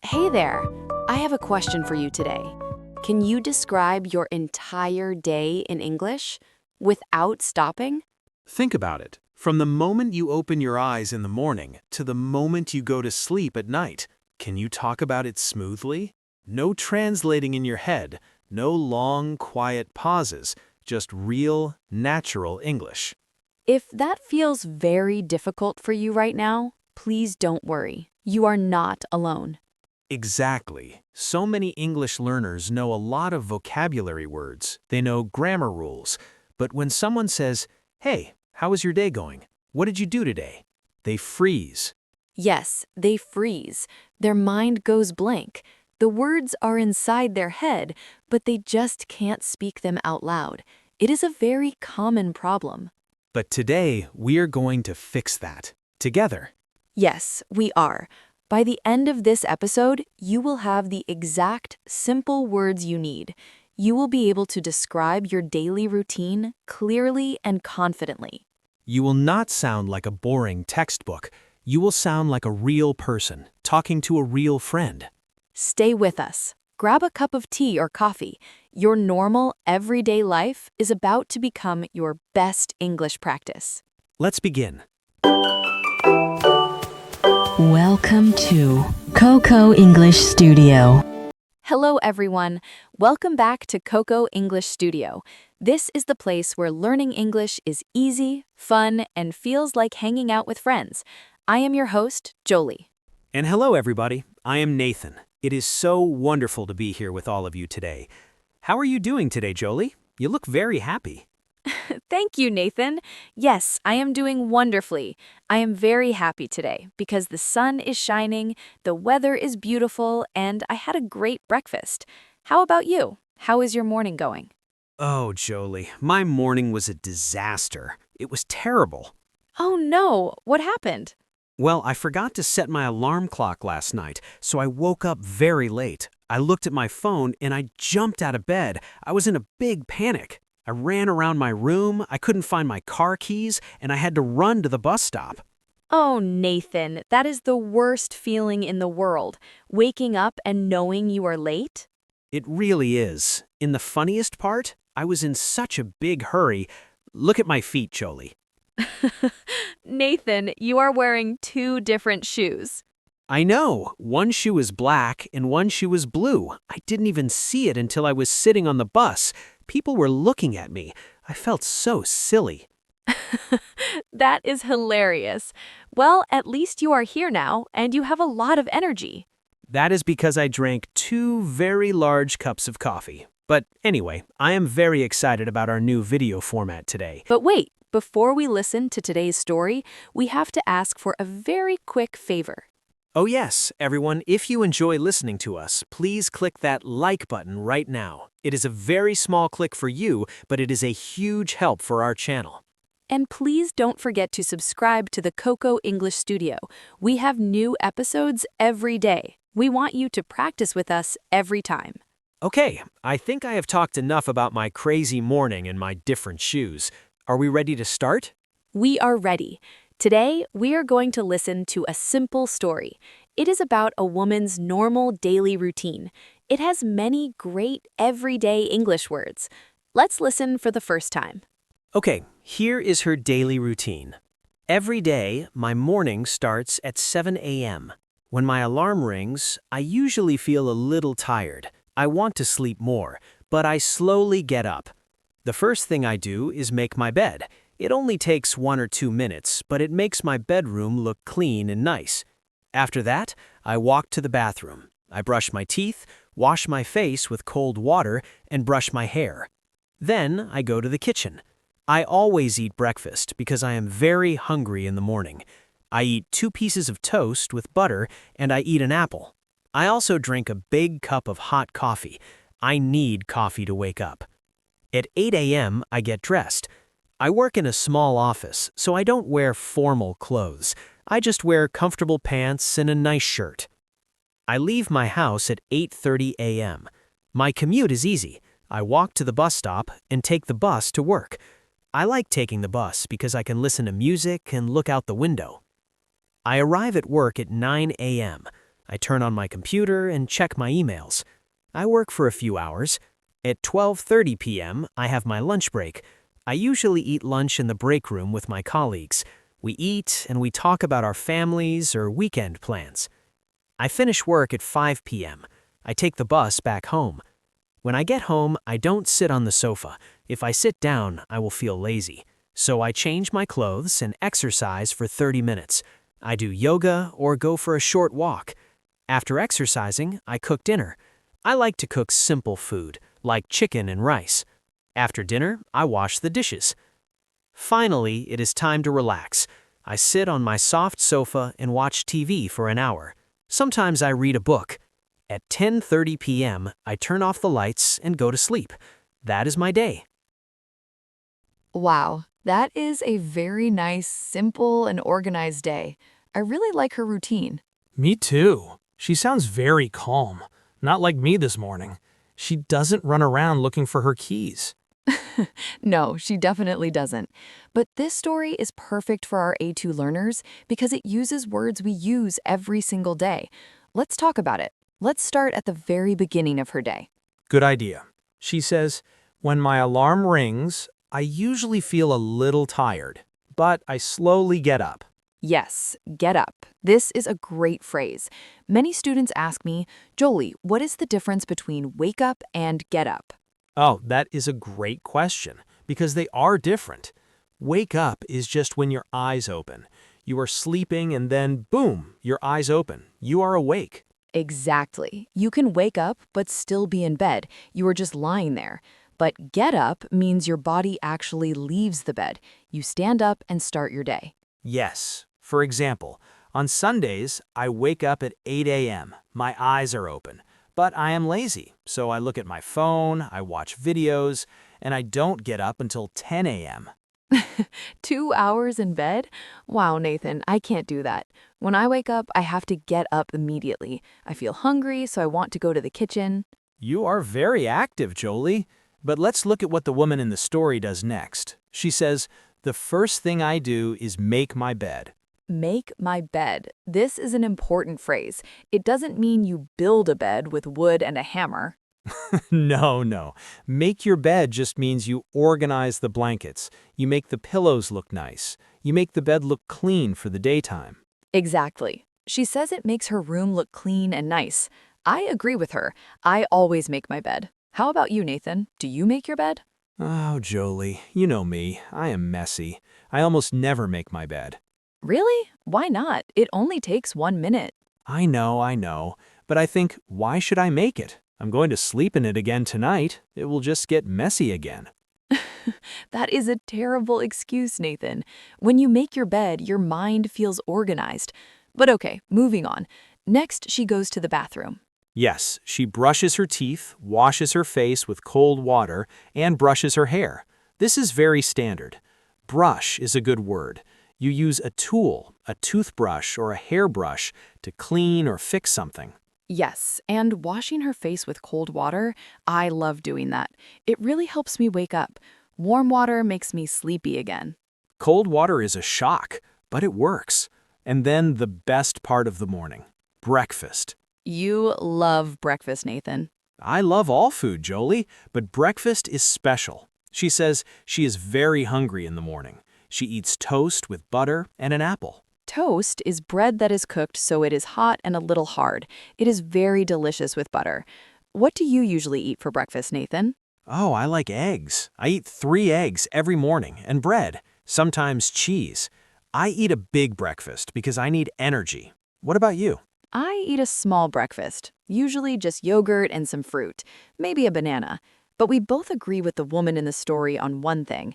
Hey there, I have a question for you today. Can you describe your entire day in English without stopping? Think about it. From the moment you open your eyes in the morning to the moment you go to sleep at night, can you talk about it smoothly? No translating in your head, no long, quiet pauses, just real, natural English. If that feels very difficult for you right now, please don't worry. You are not alone. Exactly. So many English learners know a lot of vocabulary words. They know grammar rules. But when someone says, "Hey, how is your day going? What did you do today?" they freeze. Yes, they freeze. Their mind goes blank. The words are inside their head, but they just can't speak them out loud. It is a very common problem. But today, we are going to fix that. Together. Yes, we are. By the end of this episode, you will have the exact, simple words you need. You will be able to describe your daily routine clearly and confidently. You will not sound like a boring textbook. You will sound like a real person, talking to a real friend. Stay with us. Grab a cup of tea or coffee. Your normal, everyday life is about to become your best English practice. Let's begin. Welcome to Coco English Studio. Hello, everyone. Welcome back to Coco English Studio. This is the place where learning English is easy, fun, and feels like hanging out with friends. I am your host, Jolie. And hello, everybody. I am Nathan. It is so wonderful to be here with all of you today. How are you doing today, Jolie? You look very happy. Thank you, Nathan. Yes, I am doing wonderfully. I am very happy today because the sun is shining, the weather is beautiful, and I had a great breakfast. How about you? How is your morning going? Oh, Jolie, my morning was a disaster. It was terrible. Oh no, what happened? Well, I forgot to set my alarm clock last night, so I woke up very late. I looked at my phone and I jumped out of bed. I was in a big panic. I ran around my room, I couldn't find my car keys, and I had to run to the bus stop. Oh, Nathan, that is the worst feeling in the world. Waking up and knowing you are late? It really is. In the funniest part, I was in such a big hurry. Look at my feet, Jolie. Nathan, you are wearing two different shoes. I know. One shoe is black and one shoe is blue. I didn't even see it until I was sitting on the bus. People were looking at me. I felt so silly. That is hilarious. Well, at least you are here now, and you have a lot of energy. That is because I drank 2 very large cups of coffee. But anyway, I am very excited about our new video format today. But wait, before we listen to today's story, we have to ask for a very quick favor. Oh yes, everyone, if you enjoy listening to us, please click that like button right now. It is a very small click for you, but it is a huge help for our channel. And please don't forget to subscribe to the Coco English Studio. We have new episodes every day. We want you to practice with us every time. Okay, I think I have talked enough about my crazy morning and my different shoes. Are we ready to start? We are ready. Today, we are going to listen to a simple story. It is about a woman's normal daily routine. It has many great everyday English words. Let's listen for the first time. Okay, here is her daily routine. Every day, my morning starts at 7 a.m. When my alarm rings, I usually feel a little tired. I want to sleep more, but I slowly get up. The first thing I do is make my bed. It only takes 1 or 2 minutes, but it makes my bedroom look clean and nice. After that, I walk to the bathroom. I brush my teeth, wash my face with cold water, and brush my hair. Then I go to the kitchen. I always eat breakfast because I am very hungry in the morning. I eat 2 pieces of toast with butter, and I eat an apple. I also drink a big cup of hot coffee. I need coffee to wake up. At 8 a.m., I get dressed. I work in a small office, so I don't wear formal clothes. I just wear comfortable pants and a nice shirt. I leave my house at 8:30 a.m. My commute is easy. I walk to the bus stop and take the bus to work. I like taking the bus because I can listen to music and look out the window. I arrive at work at 9 a.m. I turn on my computer and check my emails. I work for a few hours. At 12:30 p.m., I have my lunch break. I usually eat lunch in the break room with my colleagues. We eat and we talk about our families or weekend plans. I finish work at 5 p.m. I take the bus back home. When I get home, I don't sit on the sofa. If I sit down, I will feel lazy. So I change my clothes and exercise for 30 minutes. I do yoga or go for a short walk. After exercising, I cook dinner. I like to cook simple food, like chicken and rice. After dinner, I wash the dishes. Finally, it is time to relax. I sit on my soft sofa and watch TV for an hour. Sometimes I read a book. At 10:30 p.m., I turn off the lights and go to sleep. That is my day. Wow, that is a very nice, simple, and organized day. I really like her routine. Me too. She sounds very calm. Not like me this morning. She doesn't run around looking for her keys. No, she definitely doesn't. But this story is perfect for our A2 learners because it uses words we use every single day. Let's talk about it. Let's start at the very beginning of her day. Good idea. She says, "When my alarm rings, I usually feel a little tired, but I slowly get up." Yes, get up. This is a great phrase. Many students ask me, Jolie, what is the difference between wake up and get up? Oh, that is a great question, because they are different. Wake up is just when your eyes open. You are sleeping and then, boom, your eyes open. You are awake. Exactly. You can wake up but still be in bed. You are just lying there. But get up means your body actually leaves the bed. You stand up and start your day. Yes. For example, on Sundays, I wake up at 8 a.m. My eyes are open. But I am lazy, so I look at my phone, I watch videos, and I don't get up until 10 a.m. 2 hours in bed? Wow, Nathan, I can't do that. When I wake up, I have to get up immediately. I feel hungry, so I want to go to the kitchen. You are very active, Jolie. But let's look at what the woman in the story does next. She says, "The first thing I do is make my bed." Make my bed. This is an important phrase. It doesn't mean you build a bed with wood and a hammer. No. Make your bed just means you organize the blankets. You make the pillows look nice. You make the bed look clean for the daytime. Exactly. She says it makes her room look clean and nice. I agree with her. I always make my bed. How about you, Nathan? Do you make your bed? Oh, Jolie, you know me. I am messy. I almost never make my bed. Really? Why not? It only takes 1 minute. I know. But I think, why should I make it? I'm going to sleep in it again tonight. It will just get messy again. That is a terrible excuse, Nathan. When you make your bed, your mind feels organized. But okay, moving on. Next, she goes to the bathroom. Yes, she brushes her teeth, washes her face with cold water, and brushes her hair. This is very standard. Brush is a good word. You use a tool, a toothbrush or a hairbrush, to clean or fix something. Yes, and washing her face with cold water, I love doing that. It really helps me wake up. Warm water makes me sleepy again. Cold water is a shock, but it works. And then the best part of the morning, breakfast. You love breakfast, Nathan. I love all food, Jolie, but breakfast is special. She says she is very hungry in the morning. She eats toast with butter and an apple. Toast is bread that is cooked so it is hot and a little hard. It is very delicious with butter. What do you usually eat for breakfast, Nathan? Oh, I like eggs. I eat 3 eggs every morning and bread, sometimes cheese. I eat a big breakfast because I need energy. What about you? I eat a small breakfast, usually just yogurt and some fruit, maybe a banana. But we both agree with the woman in the story on one thing.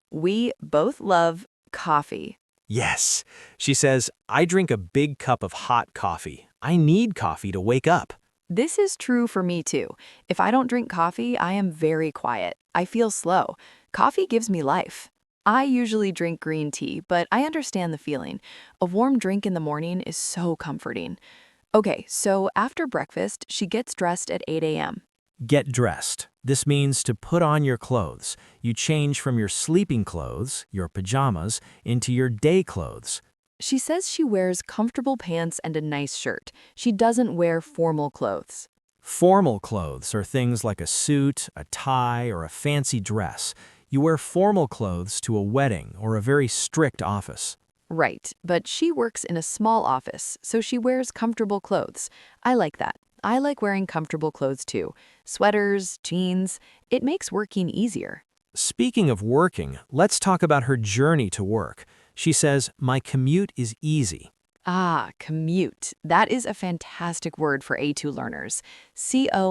We both love coffee. Yes. She says, I drink a big cup of hot coffee. I need coffee to wake up. This is true for me too. If I don't drink coffee, I am very quiet. I feel slow. Coffee gives me life. I usually drink green tea, but I understand the feeling. A warm drink in the morning is so comforting. Okay, so after breakfast, she gets dressed at 8 a.m. Get dressed. This means to put on your clothes. You change from your sleeping clothes, your pajamas, into your day clothes. She says she wears comfortable pants and a nice shirt. She doesn't wear formal clothes. Formal clothes are things like a suit, a tie, or a fancy dress. You wear formal clothes to a wedding or a very strict office. Right, but she works in a small office, so she wears comfortable clothes. I like that. I like wearing comfortable clothes too. Sweaters, jeans, it makes working easier. Speaking of working, let's talk about her journey to work. She says, "My commute is easy." Ah, commute. That is a fantastic word for A2 learners. C-O-M-M-U-T-E,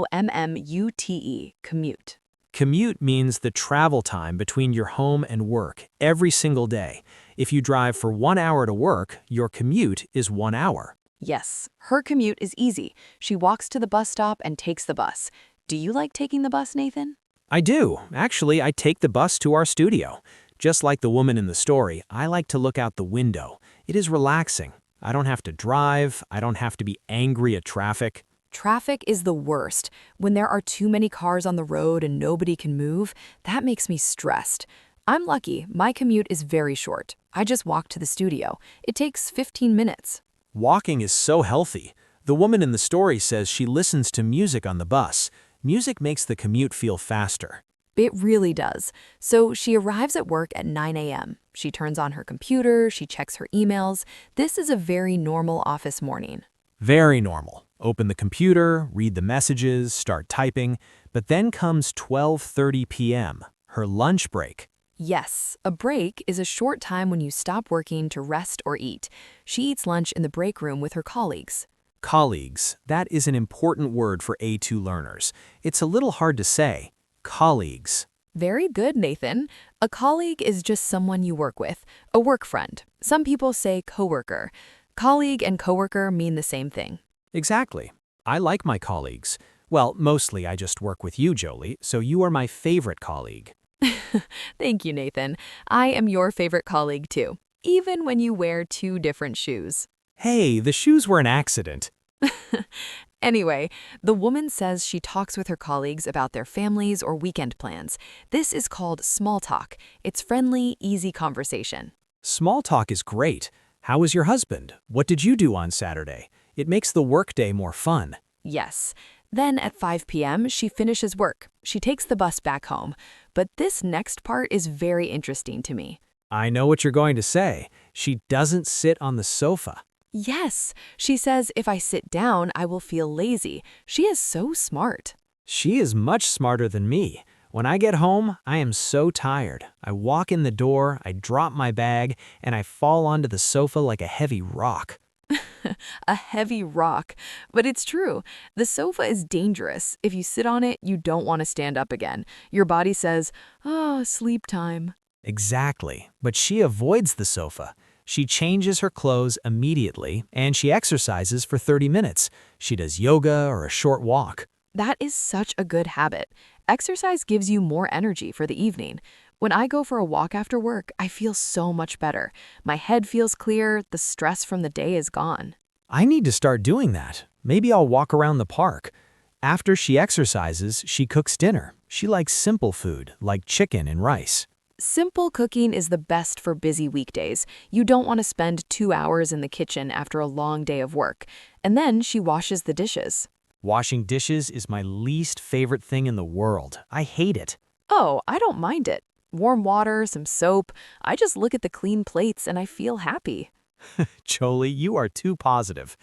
commute. Commute means the travel time between your home and work every single day. If you drive for 1 hour to work, your commute is 1 hour. Yes, her commute is easy. She walks to the bus stop and takes the bus. Do you like taking the bus, Nathan? I do. Actually, I take the bus to our studio. Just like the woman in the story, I like to look out the window. It is relaxing. I don't have to drive. I don't have to be angry at traffic. Traffic is the worst. When there are too many cars on the road and nobody can move, that makes me stressed. I'm lucky. My commute is very short. I just walk to the studio. It takes 15 minutes. Walking is so healthy. The woman in the story says she listens to music on the bus. Music makes the commute feel faster. It really does. So she arrives at work at 9 a.m. She turns on her computer, she checks her emails. This is a very normal office morning. Very normal. Open the computer, read the messages, start typing, but then comes 12:30 p.m., her lunch break. Yes, a break is a short time when you stop working to rest or eat. She eats lunch in the break room with her colleagues. Colleagues, that is an important word for A2 learners. It's a little hard to say. Colleagues. Very good, Nathan. A colleague is just someone you work with, a work friend. Some people say coworker. Colleague and coworker mean the same thing. Exactly. I like my colleagues. Well, mostly I just work with you, Jolie, so you are my favorite colleague. Thank you, Nathan. I am your favorite colleague too, even when you wear two different shoes. Hey, the shoes were an accident. Anyway, the woman says she talks with her colleagues about their families or weekend plans. This is called small talk. It's friendly, easy conversation. Small talk is great. How was your husband? What did you do on Saturday? It makes the workday more fun. Yes. Then at 5 p.m., she finishes work. She takes the bus back home. But this next part is very interesting to me. I know what you're going to say. She doesn't sit on the sofa. Yes, she says if I sit down, I will feel lazy. She is so smart. She is much smarter than me. When I get home, I am so tired. I walk in the door, I drop my bag, and I fall onto the sofa like a heavy rock. A heavy rock. But it's true. The sofa is dangerous. If you sit on it, you don't want to stand up again. Your body says, "Oh, sleep time." Exactly. But she avoids the sofa. She changes her clothes immediately, and she exercises for 30 minutes. She does yoga or a short walk. That is such a good habit. Exercise gives you more energy for the evening. When I go for a walk after work, I feel so much better. My head feels clear, the stress from the day is gone. I need to start doing that. Maybe I'll walk around the park. After she exercises, she cooks dinner. She likes simple food, like chicken and rice. Simple cooking is the best for busy weekdays. You don't want to spend 2 hours in the kitchen after a long day of work. And then she washes the dishes. Washing dishes is my least favorite thing in the world. I hate it. Oh, I don't mind it. Warm water, some soap. I just look at the clean plates and I feel happy. Jolie, you are too positive.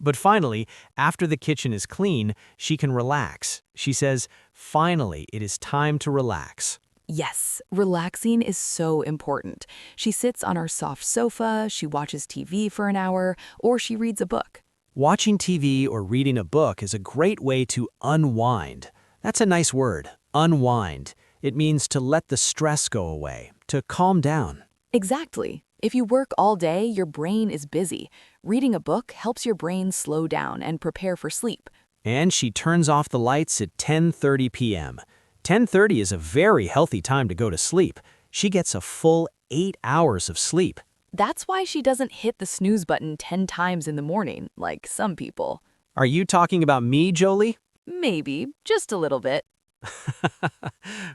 But finally, after the kitchen is clean, she can relax. She says, finally, it is time to relax. Yes, relaxing is so important. She sits on our soft sofa, she watches TV for an hour, or she reads a book. Watching TV or reading a book is a great way to unwind. That's a nice word, unwind. It means to let the stress go away, to calm down. Exactly. If you work all day, your brain is busy. Reading a book helps your brain slow down and prepare for sleep. And she turns off the lights at 10:30 p.m. 10:30 is a very healthy time to go to sleep. She gets a full 8 hours of sleep. That's why she doesn't hit the snooze button 10 times in the morning, like some people. Are you talking about me, Jolie? Maybe, just a little bit.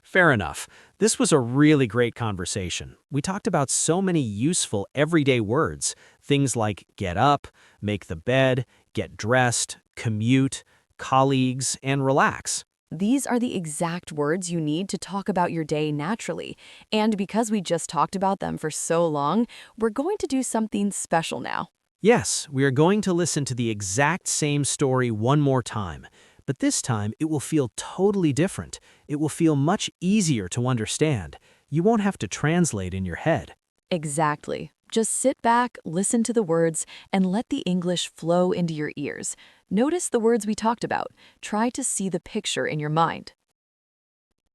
Fair enough. This was a really great conversation. We talked about so many useful everyday words, things like get up, make the bed, get dressed, commute, colleagues, and relax. These are the exact words you need to talk about your day naturally. And because we just talked about them for so long, we're going to do something special now. Yes, we are going to listen to the exact same story one more time, but this time it will feel totally different. It will feel much easier to understand. You won't have to translate in your head. Exactly. Just sit back, listen to the words, and let the English flow into your ears. Notice the words we talked about. Try to see the picture in your mind.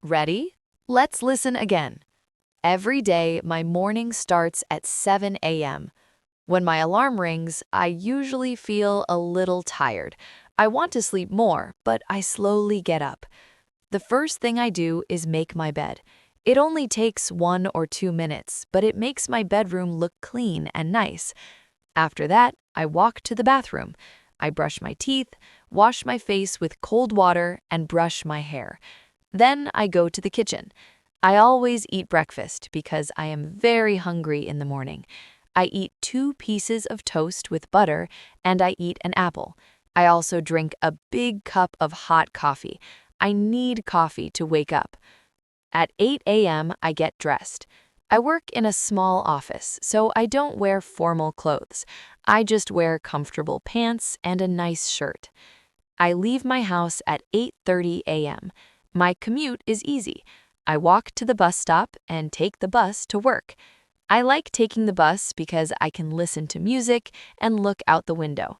Ready? Let's listen again. Every day, my morning starts at 7 a.m. When my alarm rings, I usually feel a little tired. I want to sleep more, but I slowly get up. The first thing I do is make my bed. It only takes 1 or 2 minutes, but it makes my bedroom look clean and nice. After that, I walk to the bathroom. I brush my teeth, wash my face with cold water, and brush my hair. Then I go to the kitchen. I always eat breakfast because I am very hungry in the morning. I eat 2 pieces of toast with butter, and I eat an apple. I also drink a big cup of hot coffee. I need coffee to wake up. At 8 a.m., I get dressed. I work in a small office, so I don't wear formal clothes. I just wear comfortable pants and a nice shirt. I leave my house at 8:30 a.m. My commute is easy. I walk to the bus stop and take the bus to work. I like taking the bus because I can listen to music and look out the window.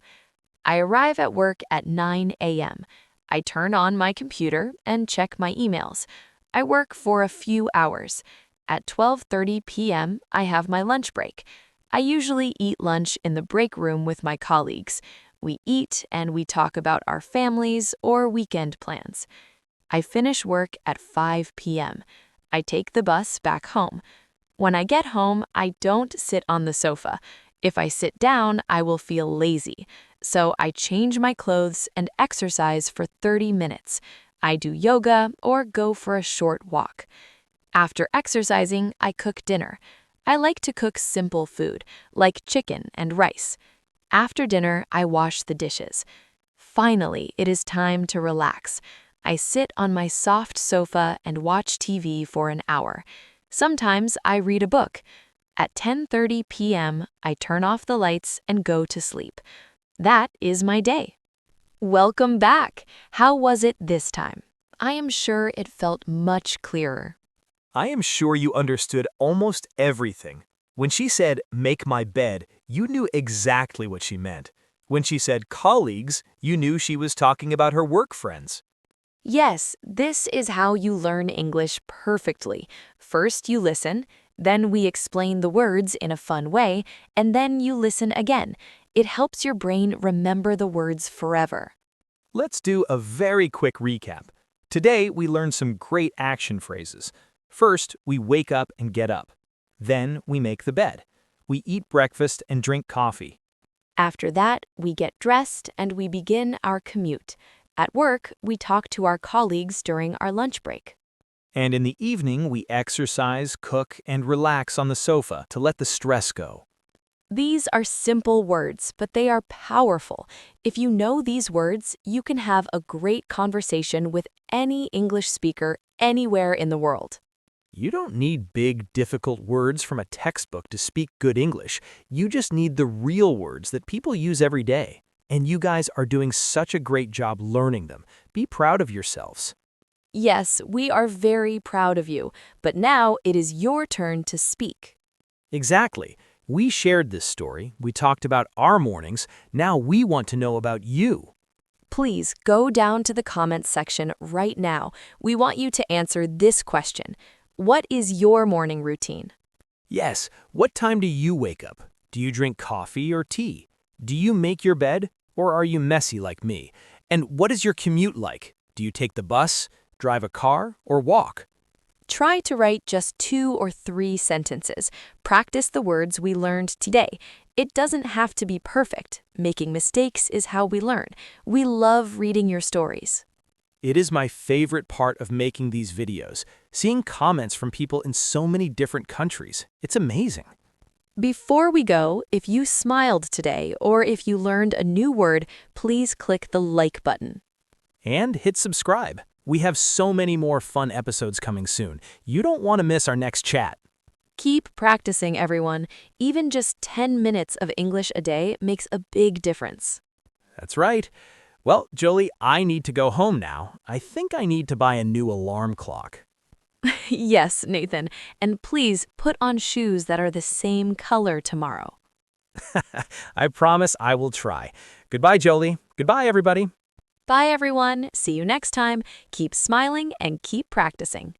I arrive at work at 9 a.m. I turn on my computer and check my emails. I work for a few hours. At 12:30 p.m., I have my lunch break. I usually eat lunch in the break room with my colleagues. We eat and we talk about our families or weekend plans. I finish work at 5 p.m. I take the bus back home. When I get home, I don't sit on the sofa. If I sit down, I will feel lazy. So I change my clothes and exercise for 30 minutes. I do yoga or go for a short walk. After exercising, I cook dinner. I like to cook simple food, like chicken and rice. After dinner, I wash the dishes. Finally, it is time to relax. I sit on my soft sofa and watch TV for an hour. Sometimes I read a book. At 10:30 p.m., I turn off the lights and go to sleep. That is my day. Welcome back. How was it this time? I am sure it felt much clearer. I am sure you understood almost everything. When she said, make my bed, you knew exactly what she meant. When she said colleagues, you knew she was talking about her work friends. Yes, this is how you learn English perfectly. First you listen, then we explain the words in a fun way, and then you listen again. It helps your brain remember the words forever. Let's do a very quick recap. Today, we learned some great action phrases. First, we wake up and get up. Then, we make the bed. We eat breakfast and drink coffee. After that, we get dressed and we begin our commute. At work, we talk to our colleagues during our lunch break. And in the evening, we exercise, cook, and relax on the sofa to let the stress go. These are simple words, but they are powerful. If you know these words, you can have a great conversation with any English speaker anywhere in the world. You don't need big, difficult words from a textbook to speak good English. You just need the real words that people use every day. And you guys are doing such a great job learning them. Be proud of yourselves. Yes, we are very proud of you, but now it is your turn to speak. Exactly. We shared this story. We talked about our mornings. Now we want to know about you. Please go down to the comments section right now. We want you to answer this question. What is your morning routine? Yes, what time do you wake up? Do you drink coffee or tea? Do you make your bed, or are you messy like me? And what is your commute like? Do you take the bus, drive a car, or walk? Try to write just 2 or 3 sentences. Practice the words we learned today. It doesn't have to be perfect. Making mistakes is how we learn. We love reading your stories. It is my favorite part of making these videos, seeing comments from people in so many different countries. It's amazing. Before we go, if you smiled today or if you learned a new word, please click the like button. And hit subscribe. We have so many more fun episodes coming soon. You don't want to miss our next chat. Keep practicing, everyone. Even just 10 minutes of English a day makes a big difference. That's right. Well, Jolie, I need to go home now. I think I need to buy a new alarm clock. Yes, Nathan. And please put on shoes that are the same color tomorrow. I promise I will try. Goodbye, Jolie. Goodbye, everybody. Bye, everyone. See you next time. Keep smiling and keep practicing.